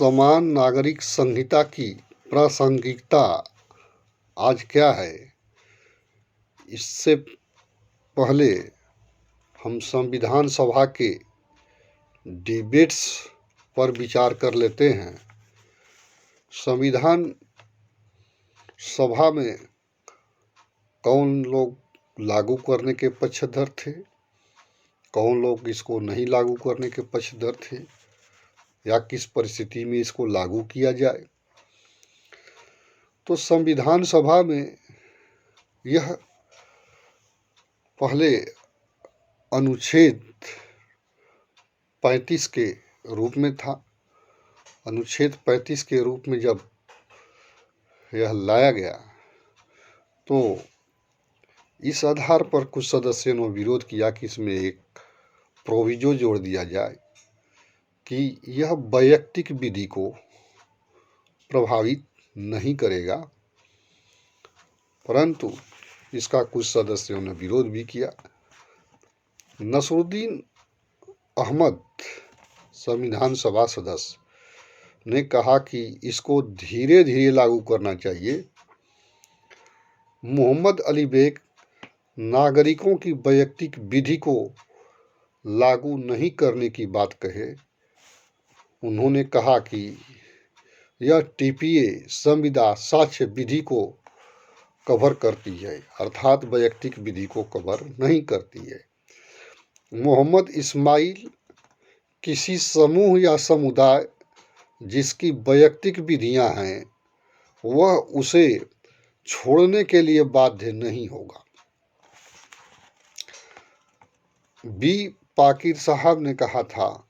समान नागरिक संहिता की प्रासंगिकता आज क्या है, इससे पहले हम संविधान सभा के डिबेट्स पर विचार कर लेते हैं। संविधान सभा में कौन लोग लागू करने के पक्षधर थे, कौन लोग इसको नहीं लागू करने के पक्षधर थे, या किस परिस्थिति में इसको लागू किया जाए। तो संविधान सभा में यह पहले अनुच्छेद 35 के रूप में था। अनुच्छेद 35 के रूप में जब यह लाया गया तो इस आधार पर कुछ सदस्यों ने विरोध किया कि इसमें एक प्रोविजो जोड़ दिया जाए कि यह वैयक्तिक विधि को प्रभावित नहीं करेगा, परंतु इसका कुछ सदस्यों ने विरोध भी किया। नसरुद्दीन अहमद संविधान सभा सदस्य ने कहा कि इसको धीरे धीरे लागू करना चाहिए। मोहम्मद अली बेग नागरिकों की वैयक्तिक विधि को लागू नहीं करने की बात कहे। उन्होंने कहा कि यह टीपीए संविदा साक्ष्य विधि को कवर करती है, अर्थात वैयक्तिक विधि को कवर नहीं करती है। मोहम्मद इस्माइल किसी समूह या समुदाय जिसकी वैयक्तिक विधियां हैं वह उसे छोड़ने के लिए बाध्य नहीं होगा। बी पाकिर साहब ने कहा था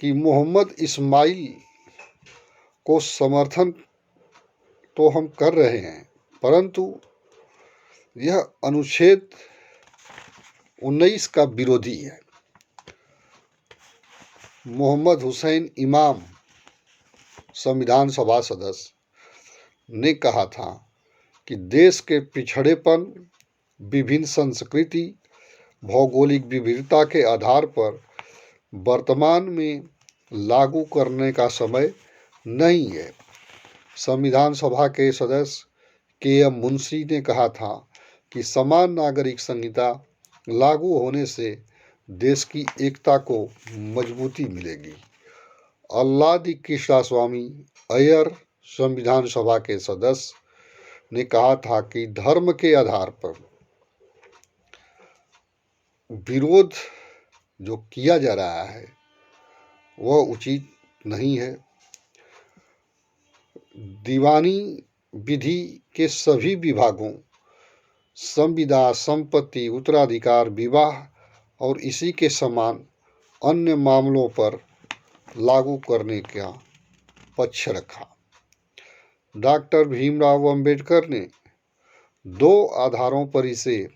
कि मोहम्मद इस्माइल को समर्थन तो हम कर रहे हैं, परंतु यह अनुच्छेद 19 का विरोधी है। मोहम्मद हुसैन इमाम संविधान सभा सदस्य ने कहा था कि देश के पिछड़ेपन, विभिन्न संस्कृति, भौगोलिक विविधता के आधार पर वर्तमान में लागू करने का समय नहीं है। संविधान सभा के सदस्य के.एम. मुंशी ने कहा था कि समान नागरिक संहिता लागू होने से देश की एकता को मजबूती मिलेगी। अल्लादी कृष्णास्वामी अय्यर संविधान सभा के सदस्य ने कहा था कि धर्म के आधार पर विरोध जो किया जा रहा है वह उचित नहीं है। दीवानी विधि के सभी विभागों, संविदा, संपत्ति, उत्तराधिकार, विवाह और इसी के समान अन्य मामलों पर लागू करने का पक्ष रखा। डॉक्टर भीमराव अंबेडकर ने 2 आधारों पर इसे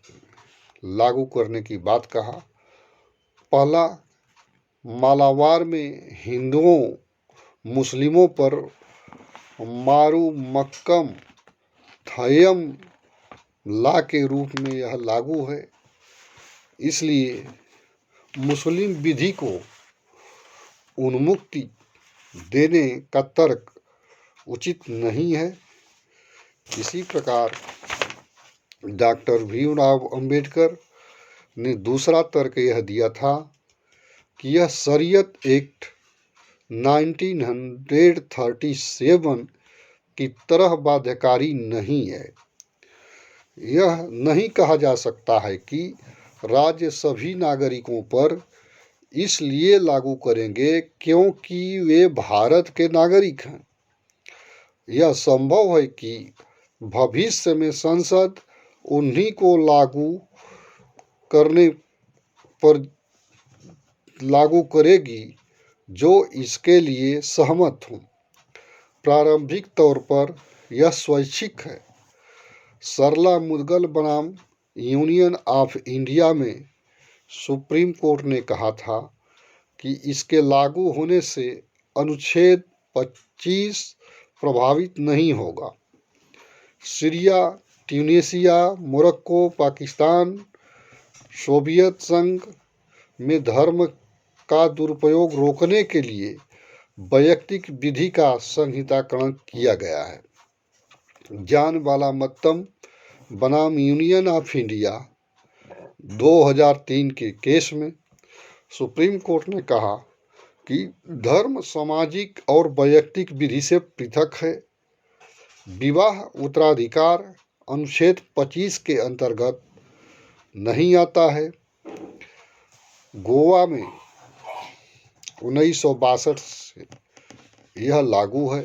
लागू करने की बात कहा। पहला, मालाबार में हिंदुओं मुस्लिमों पर मारू मक्कम थयम ला के रूप में यह लागू है, इसलिए मुस्लिम विधि को उन्मुक्ति देने का तर्क उचित नहीं है। इसी प्रकार डॉक्टर भीमराव अंबेडकर ने दूसरा तर्क यह दिया था कि यह शरीयत एक्ट 1937 की तरह बाध्यकारी नहीं है। यह नहीं कहा जा सकता है कि राज्य सभी नागरिकों पर इसलिए लागू करेंगे क्योंकि वे भारत के नागरिक हैं। यह संभव है कि भविष्य में संसद उन्हीं को लागू करेगी जो इसके लिए सहमत हों। प्रारंभिक तौर पर यह स्वैच्छिक है। सरला मुद्गल बनाम यूनियन ऑफ इंडिया में सुप्रीम कोर्ट ने कहा था कि इसके लागू होने से अनुच्छेद 25 प्रभावित नहीं होगा। Syria, Tunisia, Morocco, Pakistan, Soviet संघ में धर्म का दुरुपयोग रोकने के लिए वैयक्तिक विधि का संहिताकरण किया गया है। जान वाला मत्तम बनाम यूनियन ऑफ इंडिया 2003 के केस में सुप्रीम कोर्ट ने कहा कि धर्म सामाजिक और वैयक्तिक विधि से पृथक है। विवाह उत्तराधिकार अनुच्छेद 25 के अंतर्गत नहीं आता है। गोवा में 1962 से यह लागू है।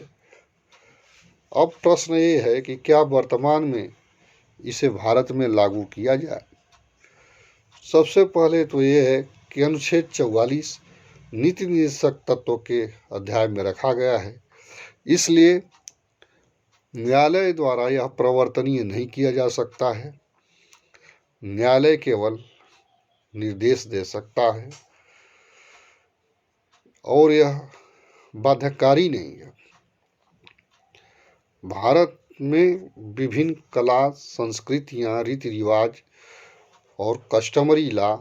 अब प्रश्न ये है कि क्या वर्तमान में इसे भारत में लागू किया जाए। सबसे पहले तो ये है कि अनुच्छेद 44 नीति निर्देशक तत्वों के अध्याय में रखा गया है, इसलिए न्यायालय द्वारा यह प्रवर्तनीय नहीं किया जा सकता है। न्यायालय केवल निर्देश दे सकता है और यह बाध्यकारी नहीं है। भारत में विभिन्न कला, संस्कृतियाँ, रीति रिवाज और कस्टमरी लॉ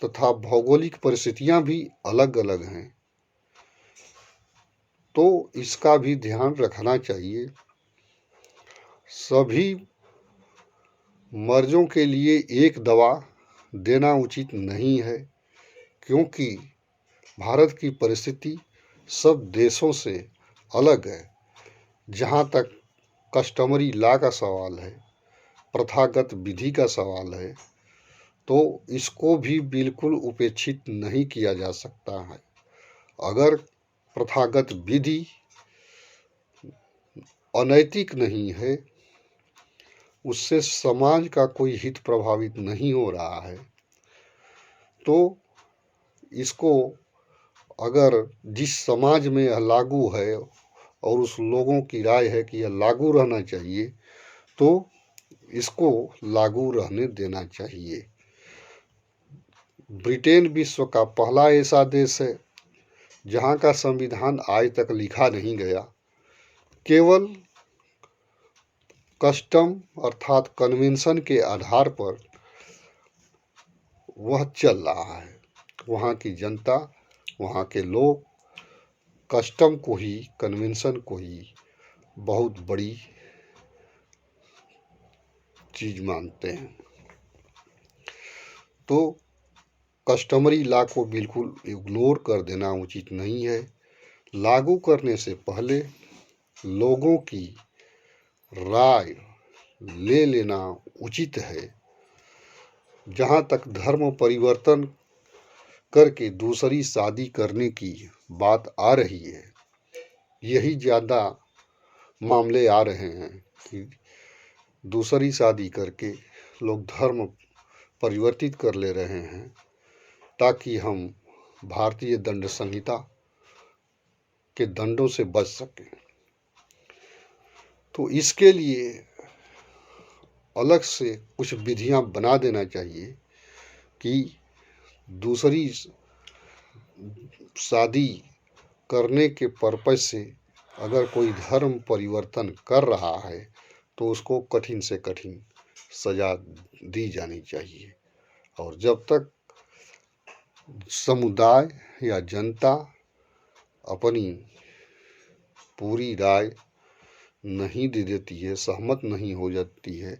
तथा भौगोलिक परिस्थितियाँ भी अलग अलग हैं, तो इसका भी ध्यान रखना चाहिए। सभी मर्जों के लिए एक दवा देना उचित नहीं है, क्योंकि भारत की परिस्थिति सब देशों से अलग है। जहाँ तक कस्टमरी लॉ का सवाल है, प्रथागत विधि का सवाल है, तो इसको भी बिल्कुल उपेक्षित नहीं किया जा सकता है। अगर प्रथागत विधि अनैतिक नहीं है, उससे समाज का कोई हित प्रभावित नहीं हो रहा है, तो इसको अगर जिस समाज में यह लागू है और उस लोगों की राय है कि यह लागू रहना चाहिए, तो इसको लागू रहने देना चाहिए। ब्रिटेन विश्व का पहला ऐसा देश है जहाँ का संविधान आज तक लिखा नहीं गया, केवल कस्टम अर्थात कन्वेंशन के आधार पर वह चल रहा है। वहाँ की जनता, वहाँ के लोग कस्टम को ही, कन्वेंशन को ही बहुत बड़ी चीज मानते हैं। तो कस्टमरी लॉ को बिल्कुल इग्नोर कर देना उचित नहीं है। लागू करने से पहले लोगों की राय ले लेना उचित है। जहाँ तक धर्म परिवर्तन करके दूसरी शादी करने की बात आ रही है, यही ज़्यादा मामले आ रहे हैं कि दूसरी शादी करके लोग धर्म परिवर्तित कर ले रहे हैं ताकि हम भारतीय दंड संहिता के दंडों से बच सकें। तो इसके लिए अलग से कुछ विधियां बना देना चाहिए कि दूसरी शादी करने के पर्पज से अगर कोई धर्म परिवर्तन कर रहा है तो उसको कठिन से कठिन सजा दी जानी चाहिए। और जब तक समुदाय या जनता अपनी पूरी राय नहीं दे देती है, सहमत नहीं हो जाती है,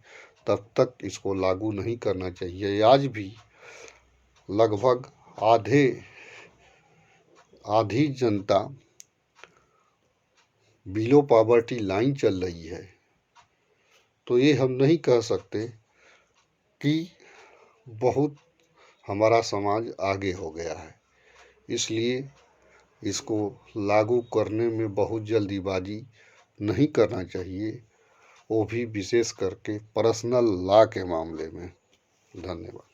तब तक इसको लागू नहीं करना चाहिए। आज भी लगभग आधी जनता बिलो पॉवर्टी लाइन चल रही है, तो ये हम नहीं कह सकते कि बहुत हमारा समाज आगे हो गया है। इसलिए इसको लागू करने में बहुत जल्दीबाजी नहीं करना चाहिए, वो भी विशेष करके पर्सनल लॉ के मामले में। धन्यवाद।